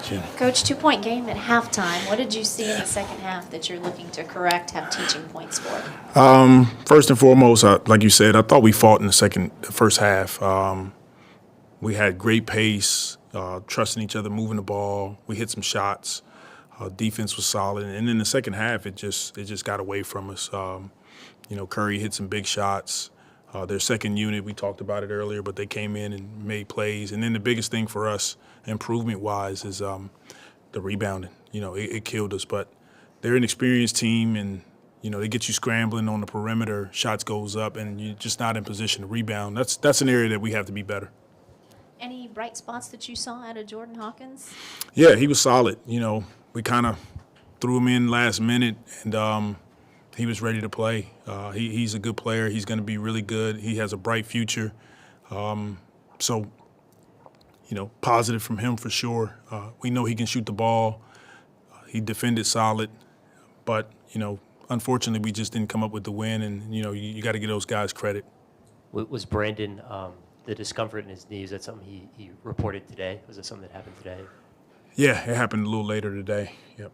Jen. Coach, 2-point game at halftime. What did you see in the second half that you're looking to correct, have teaching points for? First and foremost, like you said, I thought we fought in the first half. We had great pace, trusting each other, moving the ball. We hit some shots. Defense was solid, and then the second half, it just got away from us. Curry hit some big shots. Their second unit, we talked about it earlier, but they came in and made plays. And then the biggest thing for us, improvement-wise, is the rebounding. It killed us, but they're an experienced team, and they get you scrambling on the perimeter. Shots goes up, and you're just not in position to rebound. That's an area that we have to be better. Any bright spots that you saw out of Jordan Hawkins? Yeah, he was solid. We kind of threw him in last minute, and he was ready to play. He's a good player. He's going to be really good. He has a bright future. Positive from him for sure. We know he can shoot the ball. He defended solid, but unfortunately, we just didn't come up with the win. And you got to give those guys credit. Was Brandon the discomfort in his knee? Is that something he reported today? Was that something that happened today? Yeah, it happened a little later today. Yep.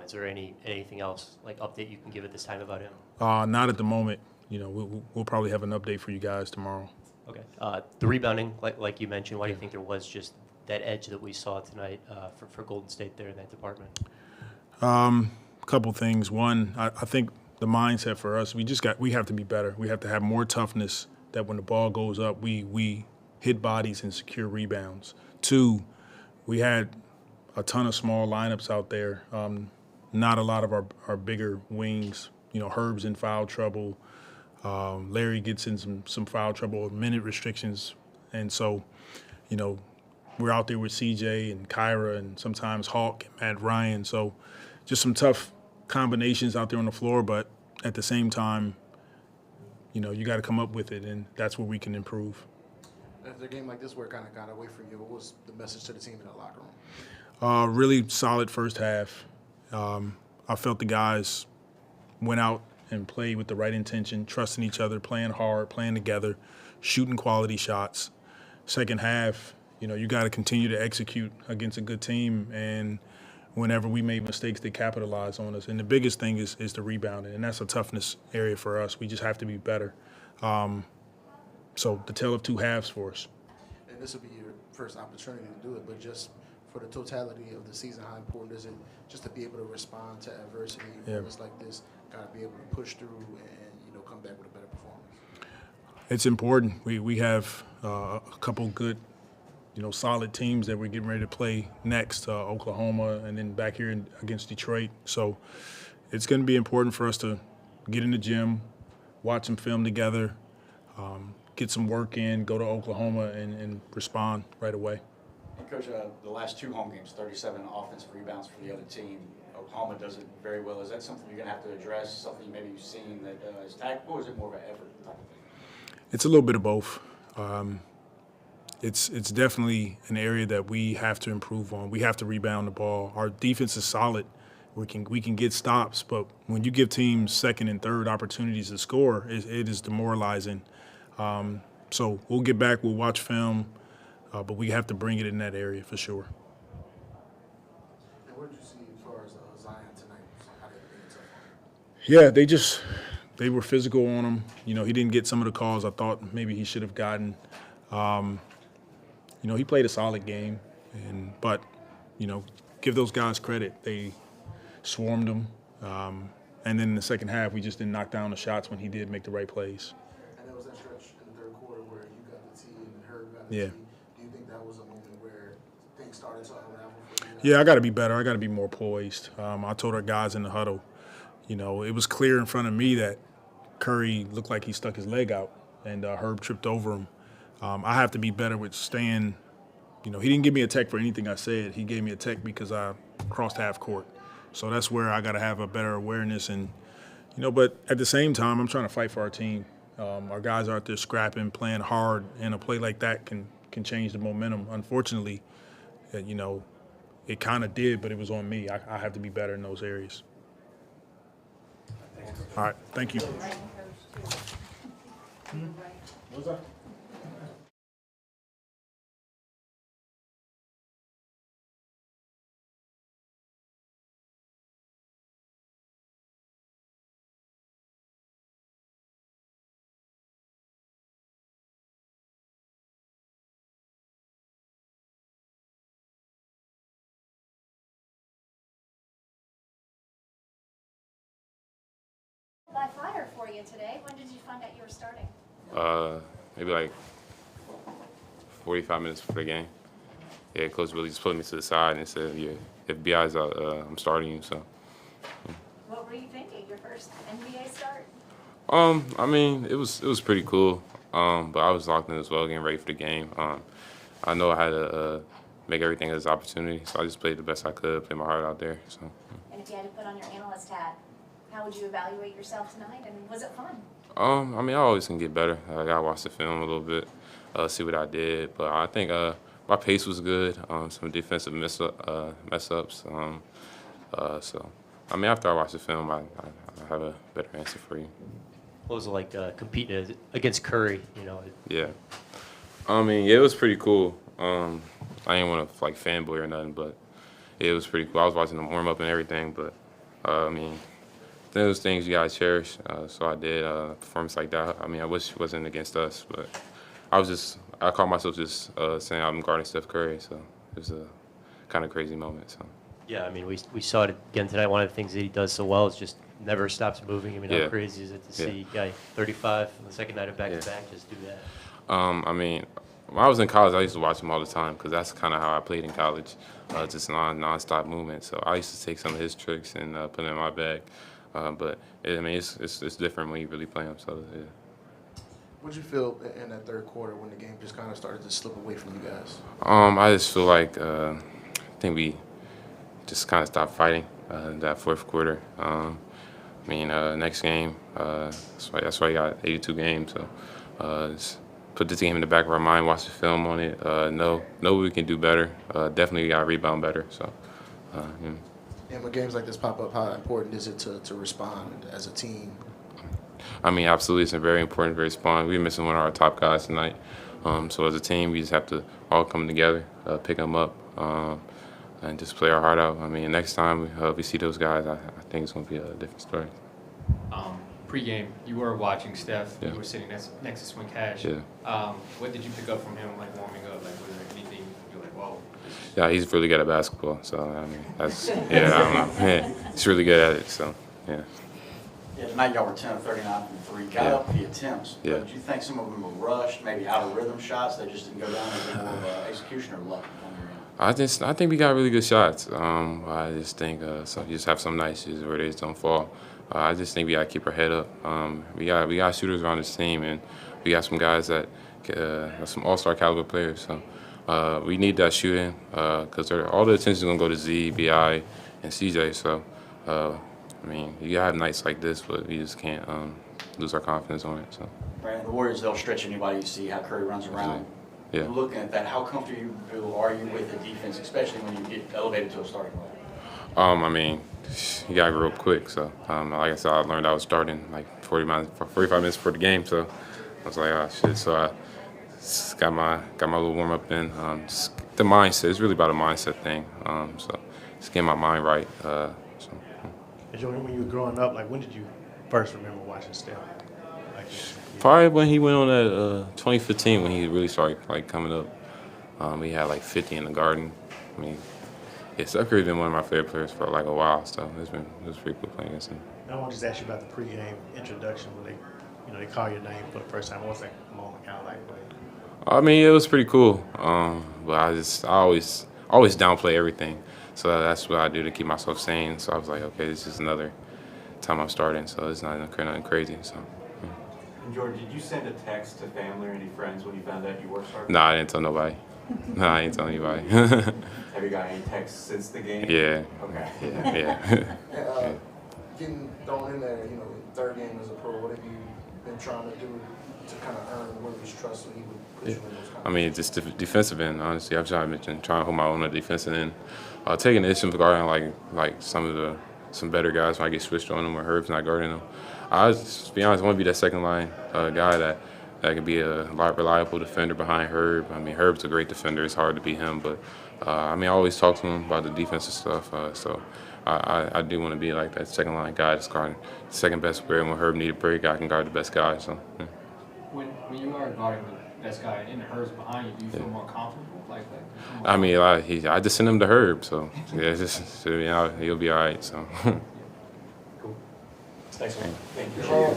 Is there anything else, like, update you can give at this time about him? Not at the moment. We'll probably have an update for you guys tomorrow. Okay. The rebounding, like you mentioned, why do you think there was just that edge that we saw tonight for Golden State there in that department? A couple things. One, I think the mindset for us, we have to be better. We have to have more toughness. That when the ball goes up, we hit bodies and secure rebounds. Two, we had a ton of small lineups out there. Not a lot of our bigger wings. Herb's in foul trouble. Larry gets in some foul trouble, minute restrictions. And so, we're out there with CJ and Kyra and sometimes Hawk and Matt Ryan. So just some tough combinations out there on the floor. But at the same time, you got to come up with it, and that's where we can improve. After a game like this where it kind of got away from you, what was the message to the team in the locker room? Really solid first half. I felt the guys went out and played with the right intention, trusting each other, playing hard, playing together, shooting quality shots. Second half, you got to continue to execute against a good team, and whenever we made mistakes, they capitalized on us. And the biggest thing is the rebounding, and that's a toughness area for us. We just have to be better. So the tale of two halves for us. And this will be your first opportunity to do it, but just for the totality of the season, how important is it just to be able to respond to adversity moments like this, got to be able to push through and come back with a better performance? It's important. We have a couple good, solid teams that we're getting ready to play next, Oklahoma, and then back here against Detroit. So it's going to be important for us to get in the gym, watch some film together, get some work in, go to Oklahoma, and respond right away. And Coach, the last two home games, 37 offensive rebounds for the other team. Oklahoma does it very well. Is that something you're going to have to address, something maybe you've seen that is tactical, or is it more of an effort type of thing? It's a little bit of both. It's definitely an area that we have to improve on. We have to rebound the ball. Our defense is solid. We can get stops, but when you give teams second and third opportunities to score, it is demoralizing. So we'll get back. We'll watch film, but we have to bring it in that area for sure. And what did you see as far as Zion tonight? How did they get tough? Yeah, they were physical on him. He didn't get some of the calls I thought maybe he should have gotten. He played a solid game, but give those guys credit. They swarmed him, and then in the second half, we just didn't knock down the shots when he did make the right plays. And there was that stretch in the third quarter where you got the tee and Herb got the Yeah. tee. Do you think that was a moment where things started to unravel for you? Yeah, I got to be better. I got to be more poised. I told our guys in the huddle, it was clear in front of me that Curry looked like he stuck his leg out, and Herb tripped over him. I have to be better with staying. He didn't give me a tech for anything I said. He gave me a tech because I crossed half court. So that's where I got to have a better awareness. And, but at the same time, I'm trying to fight for our team. Our guys are out there scrapping, playing hard, and a play like that can change the momentum. Unfortunately, it kind of did, but it was on me. I have to be better in those areas. All right, thank you. What was that? for you today. When did you find out you were starting? Maybe like 45 minutes before the game. Yeah, Coach Willie just put me to the side and said, "Yeah, if BI's out, I'm starting you." So. What were you thinking? Your first NBA start? I mean, it was pretty cool. But I was locked in as well, getting ready for the game. I know I had to make everything as an opportunity, so I just played the best I could, played my heart out there. So. And if you had to put on your analyst hat, how would you evaluate yourself tonight? And was it fun? I mean, I always can get better. I gotta watch the film a little bit, see what I did. But I think my pace was good. Some defensive mess ups. So, I mean, after I watch the film, I have a better answer for you. What was it like competing against Curry? You know. Yeah. I mean, yeah, it was pretty cool. I didn't want to like fanboy or nothing, but it was pretty cool. I was watching them warm up and everything, but I mean, those things you gotta cherish. So I did a performance like that. I mean, I wish it wasn't against us, but I caught myself just saying I'm guarding Steph Curry, so it was a kind of crazy moment. So. Yeah, I mean, we saw it again tonight. One of the things that he does so well is just never stops moving. I mean, Yeah. how crazy is it to see a guy 35 on the second night of back-to-back just do that? I mean, when I was in college, I used to watch him all the time because that's kind of how I played in college, just non-stop movement. So I used to take some of his tricks and put them in my bag. But I mean, it's different when you really play him. So yeah. What did you feel in that third quarter when the game just kind of started to slip away from you guys? I just feel like I think we just kind of stopped fighting that fourth quarter. I mean, next game, that's why you got 82 games. So just put the team in the back of our mind, watch the film on it, know we can do better. Definitely got to rebound better. So, yeah. And when games like this pop up, how important is it to respond as a team? I mean, absolutely, it's very important to respond. We're missing one of our top guys tonight. So as a team, we just have to all come together, pick them up, and just play our heart out. I mean, next time we see those guys, I think it's going to be a different story. Pre-game, you were watching Steph. Yeah. You were sitting next to Swing Cash. Yeah. What did you pick up from him, like warming up? Like, was there anything you're like, whoa? Yeah, he's really good at basketball. So I mean, that's I don't know. Yeah, he's really good at it. So yeah. Yeah, tonight y'all were 10 of 39 from three. Got up the attempts. Yeah. But do you think some of them were rushed, maybe out of rhythm shots that just didn't go down as more of execution or luck on your end? I think we got really good shots. I just think so you just have some nights where they just don't fall. I just think we gotta keep our head up. We got shooters around this team, and we got some guys that some all-star caliber players. So we need that shooting because all the attention is gonna go to Z, Bi, and CJ. So I mean, you gotta have nights like this, but we just can't lose our confidence on it. So. Right, the Warriors, they'll stretch anybody. You see how Curry runs around. Yeah. Looking at that, how comfortable are you with the defense, especially when you get elevated to a starting role? I mean, you gotta grow up quick. So, like I said, I learned I was starting like 45 minutes before the game. So, I was like, oh shit. So I just got my little warm up in. Just the mindset. It's really about a mindset thing. So, just getting my mind right. And Joey, when you were growing up, like when did you first remember watching Steph? Like, Probably when he went on that 2015 when he really started like coming up. He had like 50 in the Garden. I mean, yeah, Steph Curry's been one of my favorite players for like a while. So it was pretty cool playing against him. I want to just ask you about the pregame introduction when they call your name for the first time. What was that moment kind of like? I mean, it was pretty cool. But I always downplay everything. So that's what I do to keep myself sane. So I was like, okay, this is another time I'm starting. So it's not nothing crazy. So. And Jordan, did you send a text to family or any friends when you found out you were starting? Nah, I didn't tell nobody. I didn't tell anybody. Have you got any texts since the game? Yeah. Okay. Yeah. Getting thrown in there, third game as a pro, what have you been trying to do to kind of earn Willie's trust so he would put you in those kind I mean, just defensive end, honestly. I've trying to hold my own on the defensive end. Taking the issue regarding like some better guys when I get switched on them or Herb's not guarding them. To be honest, I want to be that second line guy that can be a reliable defender behind Herb. I mean, Herb's a great defender. It's hard to beat him, but I mean, I always talk to him about the defensive stuff. So I do want to be like that second line guy that's guarding the second best player. When Herb need a break, I can guard the best guy. So. Yeah. When you are guarding the best guy and Herb's behind you, do you feel more comfortable? I mean, I just send him to Herb, so yeah, he'll be all right. So. Cool. Thanks, man. Thank you.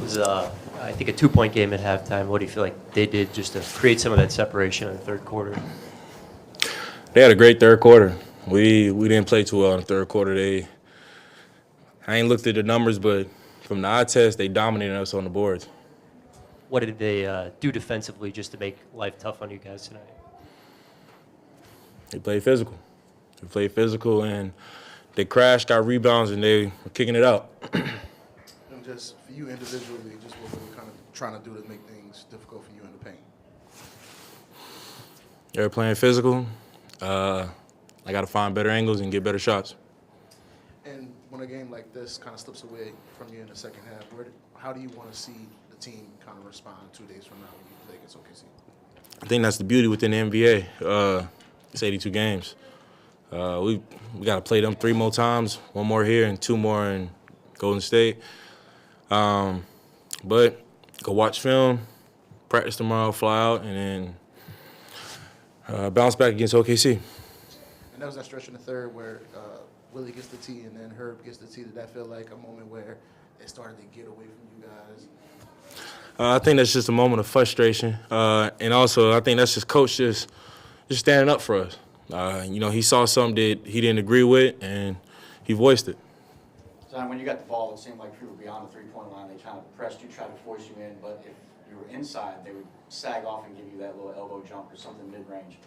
Was I think a 2-point game at halftime. What do you feel like they did just to create some of that separation in the third quarter? They had a great third quarter. We didn't play too well in the third quarter. I ain't looked at the numbers, but from the eye test, they dominated us on the boards. What did they do defensively just to make life tough on you guys tonight? They played physical. And they crashed, got rebounds, and they were kicking it out. And just for you individually, just what were you kind of trying to do to make things difficult for you in the paint? They were playing physical. I got to find better angles and get better shots. And when a game like this kind of slips away from you in the second half, how do you want to see the team kind of respond 2 days from now when you play against OKC? I think that's the beauty within the NBA. It's 82 games. We got to play them 3 more times, 1 more here and 2 more in Golden State. But go watch film, practice tomorrow, fly out, and then bounce back against OKC. And that was that stretch in the third where Willie gets the tee and then Herb gets the tee. Did that feel like a moment where it started to get away from you guys? I think that's just a moment of frustration. And also, I think that's just coach just standing up for us. He saw something that he didn't agree with, and he voiced it. So when you got the ball, it seemed like you were beyond the three-point line. They kind of pressed you, tried to force you in, but if you were inside, they would sag off and give you that little elbow jump or something mid-range.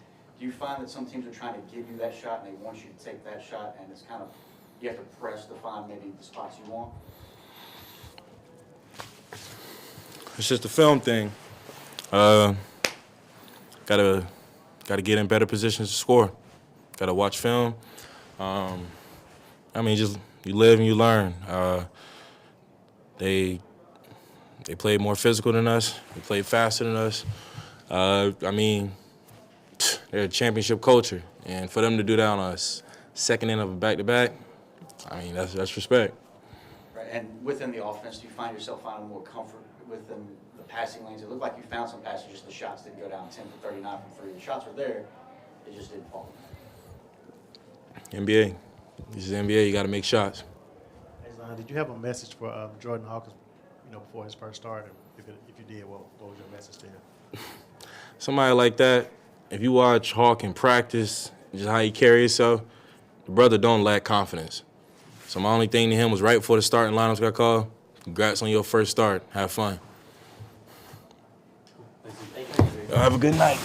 Do you find that some teams are trying to give you that shot and they want you to take that shot, and it's kind of, you have to press to find maybe the spots you want? It's just a film thing. Gotta get in better positions to score. Gotta watch film. Just you live and you learn. They played more physical than us. They played faster than us. They're a championship culture, and for them to do that on a second inning of a back-to-back, that's respect. Right, and within the offense, do you find yourself finding more comfort within the passing lanes? It looked like you found some passes, just the shots didn't go down 10 for 39 from 3. The shots were there, it just didn't fall. NBA. This is NBA. You got to make shots. Hey, Zion, did you have a message for Jordan Hawkins, before his first start? If you did, what was your message to him? Somebody like that, if you watch Hawkins practice, just how he carries himself, the brother don't lack confidence. So my only thing to him was right before the starting lineups got called, congrats on your first start. Have fun. Thank you. Have a good night.